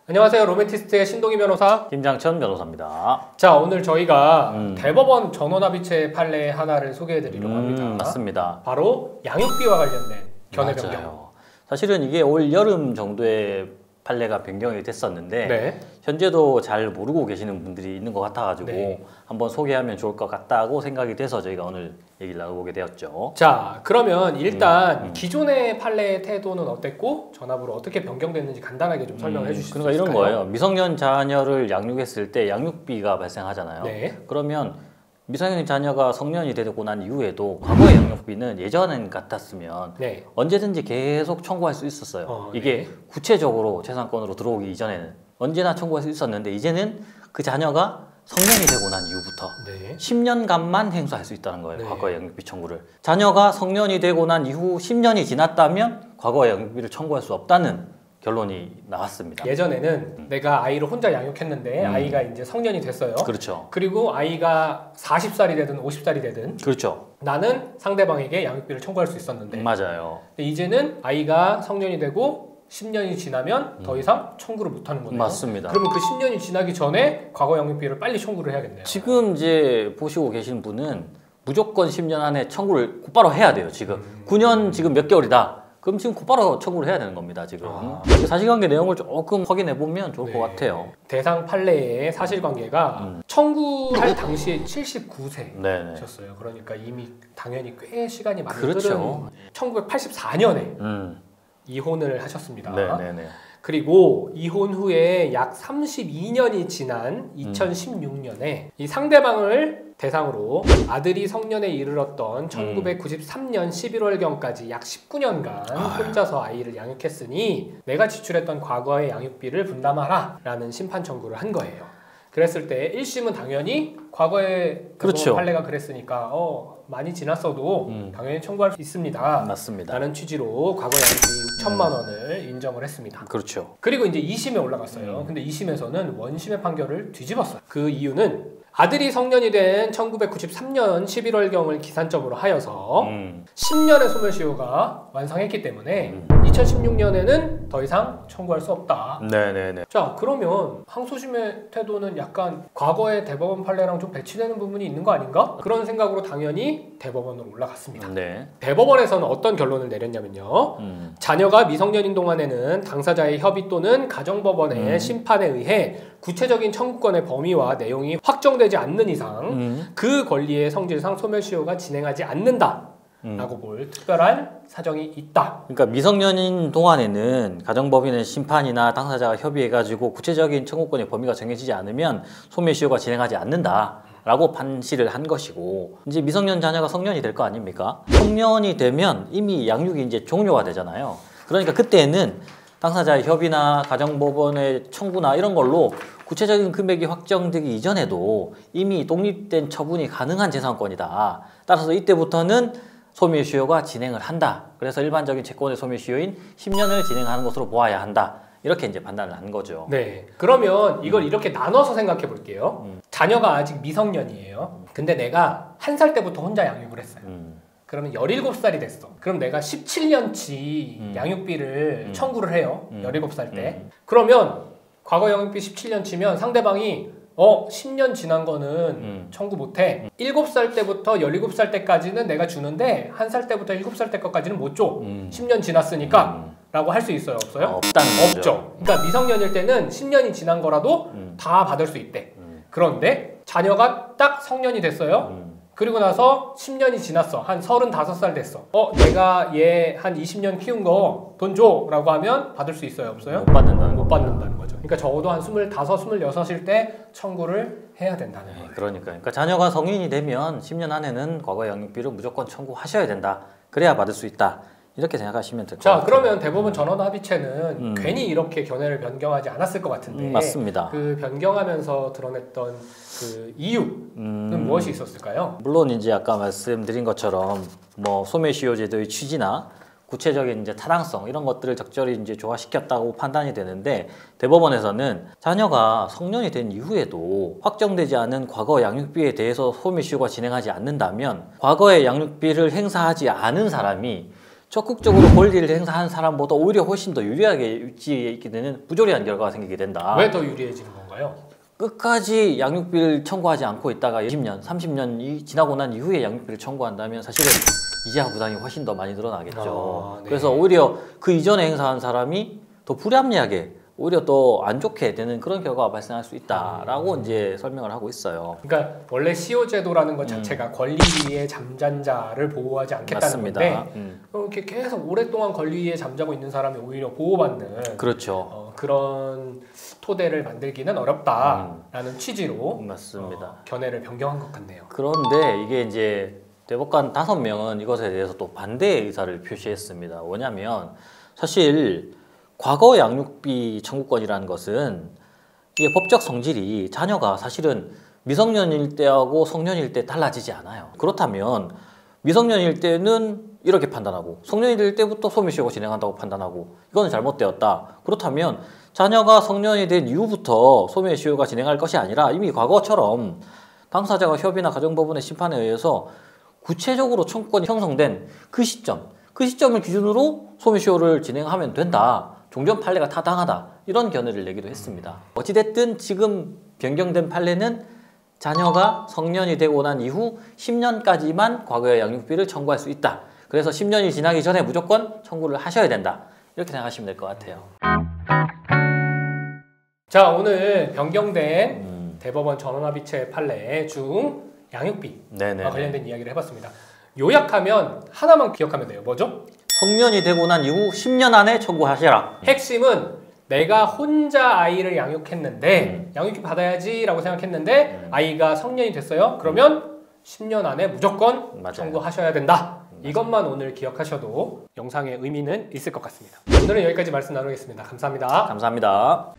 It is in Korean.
안녕하세요. 로맨티스트의 신동희 변호사 김장천 변호사입니다. 자, 오늘 저희가 대법원 전원합의체 판례 하나를 소개해드리려고 합니다. 맞습니다. 바로 양육비와 관련된 견해 변경. 맞아요. 사실은 이게 올 여름 정도에 판례가 변경이 됐었는데 네. 현재도 잘 모르고 계시는 분들이 있는 것 같아가지고 네. 한번 소개하면 좋을 것 같다고 생각이 돼서 저희가 오늘 얘기를 나눠보게 되었죠. 자, 그러면 일단 기존의 판례의 태도는 어땠고 전압으로 어떻게 변경됐는지 간단하게 좀 설명해 주실 수 그러니까 있을까요? 이런 거예요. 미성년 자녀를 양육했을 때 양육비가 발생하잖아요. 네. 그러면 미성년 자녀가 성년이 되고 난 이후에도 과거의 양육비는 예전 같았으면 네. 언제든지 계속 청구할 수 있었어요. 이게 구체적으로 재산권으로 들어오기 이전에는 언제나 청구할 수 있었는데 이제는 그 자녀가 성년이 되고 난 이후부터 네. 10년간만 행사할 수 있다는 거예요. 네. 과거의 양육비 청구를. 자녀가 성년이 되고 난 이후 10년이 지났다면 과거의 양육비를 청구할 수 없다는 결론이 나왔습니다. 예전에는 내가 아이를 혼자 양육했는데 아이가 이제 성년이 됐어요. 그렇죠. 그리고 아이가 40살이 되든 50살이 되든 그렇죠. 나는 상대방에게 양육비를 청구할 수 있었는데 맞아요. 근데 이제는 아이가 성년이 되고 10년이 지나면 더 이상 청구를 못하는 거네요. 맞습니다. 그러면 그 10년이 지나기 전에 과거 양육비를 빨리 청구를 해야겠네요. 지금 이제 보시고 계신 분은 무조건 10년 안에 청구를 곧바로 해야 돼요. 지금 9년 지금 몇 개월이다. 그럼 지금 곧바로 청구를 해야 되는 겁니다. 지금 사실관계 내용을 조금 확인해 보면 좋을 것 같아요. 대상 판례의 사실관계가 청구할 당시에 79세셨어요. 그러니까 이미 당연히 꽤 시간이 많이 그렇죠. 흐른 1984년에 이혼을 하셨습니다. 네네네. 그리고 이혼 후에 약 32년이 지난 2016년에 이 상대방을 대상으로 아들이 성년에 이르렀던 1993년 11월경까지 약 19년간 혼자서 아이를 양육했으니 내가 지출했던 과거의 양육비를 분담하라 라는 심판 청구를 한 거예요. 그랬을 때 1심은 당연히 과거의 그렇죠. 판례가 그랬으니까 많이 지났어도 당연히 청구할 수 있습니다. 맞습니다. 라는 취지로 과거 양육비 6천만 원을 인정을 했습니다. 그렇죠. 그리고 이제 2심에 올라갔어요. 근데 2심에서는 원심의 판결을 뒤집었어요. 그 이유는 아들이 성년이 된 1993년 11월경을 기산점으로 하여서 10년의 소멸시효가 완성했기 때문에 2016년에는 더 이상 청구할 수 없다. 네네네. 자, 그러면 항소심의 태도는 약간 과거의 대법원 판례랑 좀 배치되는 부분이 있는 거 아닌가? 그런 생각으로 당연히 대법원으로 올라갔습니다. 네. 대법원에서는 어떤 결론을 내렸냐면요. 자녀가 미성년인 동안에는 당사자의 협의 또는 가정법원의 심판에 의해 구체적인 청구권의 범위와 내용이 확정되지 않는 이상 그 권리의 성질상 소멸시효가 진행하지 않는다. 라고 볼 특별한 사정이 있다. 그러니까 미성년인 동안에는 가정법인의 심판이나 당사자가 협의해가지고 구체적인 청구권의 범위가 정해지지 않으면 소멸시효가 진행하지 않는다라고 판시를 한 것이고 이제 미성년 자녀가 성년이 될 거 아닙니까? 성년이 되면 이미 양육이 이제 종료가 되잖아요. 그러니까 그때는 당사자의 협의나 가정법원의 청구나 이런 걸로 구체적인 금액이 확정되기 이전에도 이미 독립된 처분이 가능한 재산권이다. 따라서 이때부터는 소멸시효가 진행을 한다. 그래서 일반적인 채권의 소멸시효인 10년을 진행하는 것으로 보아야 한다. 이렇게 이제 판단을 한 거죠. 네. 그러면 이걸 이렇게 나눠서 생각해 볼게요. 자녀가 아직 미성년이에요. 근데 내가 1살 때부터 혼자 양육을 했어요. 그러면 17살이 됐어. 그럼 내가 17년치 양육비를 청구를 해요. 17살 때. 그러면 과거 양육비 17년치면 상대방이 10년 지난 거는 청구 못해. 7살 때부터 17살 때까지는 내가 주는데 1살 때부터 7살 때 것까지는 못 줘. 10년 지났으니까 라고 할 수 있어요? 없어요? 없다는 거죠. 없죠. 그러니까 미성년일 때는 10년이 지난 거라도 다 받을 수 있대. 그런데 자녀가 딱 성년이 됐어요. 그리고 나서 10년이 지났어. 한 35살 됐어. 내가 얘 한 20년 키운 거 돈 줘! 라고 하면 받을 수 있어요? 없어요? 못 받는다는 못 받는다는 거죠. 그러니까 적어도 한 25, 26일 때 청구를 해야 된다는 거예요. 그러니까 자녀가 성인이 되면 10년 안에는 과거 양육비를 무조건 청구하셔야 된다. 그래야 받을 수 있다. 이렇게 생각하시면 될 것 같아요. 자, 그러면 대법원 전원합의체는 괜히 이렇게 견해를 변경하지 않았을 것 같은데 맞습니다. 그 변경하면서 드러냈던 그 이유는 무엇이 있었을까요? 물론 이제 아까 말씀드린 것처럼 뭐 소멸시효제도의 취지나 구체적인 이제 타당성 이런 것들을 적절히 이제 조화시켰다고 판단이 되는데 대법원에서는 자녀가 성년이 된 이후에도 확정되지 않은 과거 양육비에 대해서 소멸시효가 진행하지 않는다면 과거의 양육비를 행사하지 않은 사람이 적극적으로 권리를 행사한 사람보다 오히려 훨씬 더 유리하게 위치에 있게 되는 부조리한 결과가 생기게 된다. 왜 더 유리해지는 건가요? 끝까지 양육비를 청구하지 않고 있다가 20년, 30년이 지나고 난 이후에 양육비를 청구한다면 사실은 이자 부담이 훨씬 더 많이 늘어나겠죠. 네. 그래서 오히려 그 이전에 행사한 사람이 더 불합리하게 오히려 더 안 좋게 되는 그런 결과가 발생할 수 있다라고 이제 설명을 하고 있어요. 그러니까 원래 시효 제도라는 것 자체가 권리위의 잠잔자를 보호하지 않겠다는 맞습니다. 건데 이렇게 계속 오랫동안 권리위에 잠자고 있는 사람이 오히려 보호받는 그렇죠. 그런 토대를 만들기는 어렵다라는 취지로 맞습니다. 견해를 변경한 것 같네요. 그런데 이게 이제 대법관 5명은 이것에 대해서 또 반대의 의사를 표시했습니다. 뭐냐면 사실 과거 양육비 청구권이라는 것은 이게 법적 성질이 자녀가 사실은 미성년일 때하고 성년일 때 달라지지 않아요. 그렇다면 미성년일 때는 이렇게 판단하고 성년이 될 때부터 소멸시효가 진행한다고 판단하고 이거는 잘못되었다. 그렇다면 자녀가 성년이 된 이후부터 소멸시효가 진행할 것이 아니라 이미 과거처럼 당사자가 협의나 가정법원의 심판에 의해서 구체적으로 청구권이 형성된 그 시점을 기준으로 소멸시효를 진행하면 된다. 종전 판례가 타당하다. 이런 견해를 내기도 했습니다. 어찌됐든 지금 변경된 판례는 자녀가 성년이 되고 난 이후 10년까지만 과거의 양육비를 청구할 수 있다. 그래서 10년이 지나기 전에 무조건 청구를 하셔야 된다. 이렇게 생각하시면 될 것 같아요. 자, 오늘 변경된 대법원 전원합의체 판례 중 양육비와 관련된 이야기를 해봤습니다. 요약하면 하나만 기억하면 돼요. 뭐죠? 성년이 되고 난 이후 10년 안에 청구하시라. 핵심은 내가 혼자 아이를 양육했는데 양육비 받아야지 라고 생각했는데 아이가 성년이 됐어요. 그러면 10년 안에 무조건 청구하셔야 된다. 이것만 오늘 기억하셔도 영상의 의미는 있을 것 같습니다. 오늘은 여기까지 말씀 나누겠습니다. 감사합니다. 감사합니다.